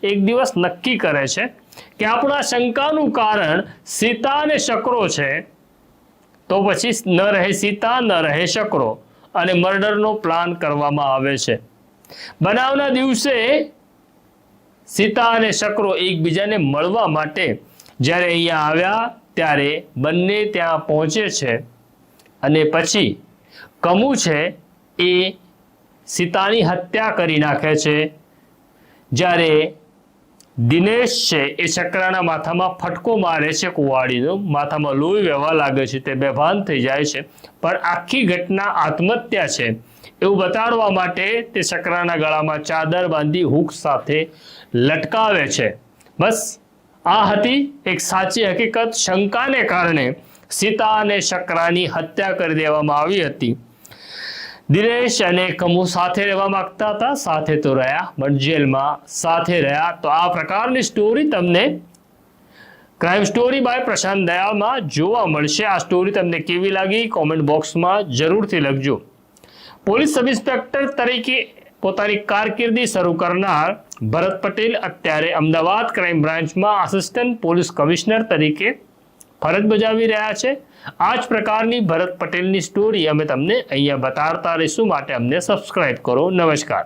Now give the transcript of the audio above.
એક દિવસ નક્કી કરે છે કે આપણા શંકાનું કારણ સીતા અને શકરો છે, તો પછી ન રહે સીતા ન રહે શકરો અને મર્ડરનો પ્લાન કરવામાં આવે છે. બનાવના દિવસે સીતા અને શકરો એકબીજાને મળવા માટે જ્યારે અહીંયા આવ્યા ત્યારે બંને ત્યાં પહોંચે છે અને પછી કમુ છે એ સીતાની હત્યા કરી નાખે છે. જ્યારે દિનેશ છે એ શકરાના માથામાં ફટકો મારે છે, કુવાડીનો માથામાં લોહી વહેવા લાગે છે, તે બેભાન થઈ જાય છે. પણ આખી ઘટના આત્મહત્યા છે એવું બતાડવા માટે તે શકરાના ગળામાં ચાદર બાંધી હુક સાથે લટકાવે છે. બસ આ હતી એક સાચી હકીકત. શંકાને કારણે સીતા અને શકરાની હત્યા કરી દેવામાં આવી હતી. દિનેશ અને કમુ સાથે રહેવા માંગતા હતા, સાથે તો રહ્યા, પણ જેલમાં સાથે રહ્યા. તો આ પ્રકારની સ્ટોરી તમને ક્રાઇમ સ્ટોરી બાય પ્રશાંત દયાળમાં જોવા મળશે. આ સ્ટોરી તમને કેવી લાગી કોમેન્ટ બોક્સમાં જરૂરથી લખજો. પોલીસ સબ ઇન્સ્પેક્ટર તરીકે પોતાની કારકિર્દી શરૂ કરનાર ભરત પટેલ અત્યારે અમદાવાદ ક્રાઇમ બ્રાન્ચમાં આસિસ્ટન્ટ પોલીસ કમિશનર તરીકે ફરજ બજાવી રહ્યા છે. આ જ પ્રકારની ભરત પટેલની સ્ટોરી અમે તમને અહીંયા બતાડતા રહીશું, માટે અમને સબસ્ક્રાઇબ કરો. નમસ્કાર.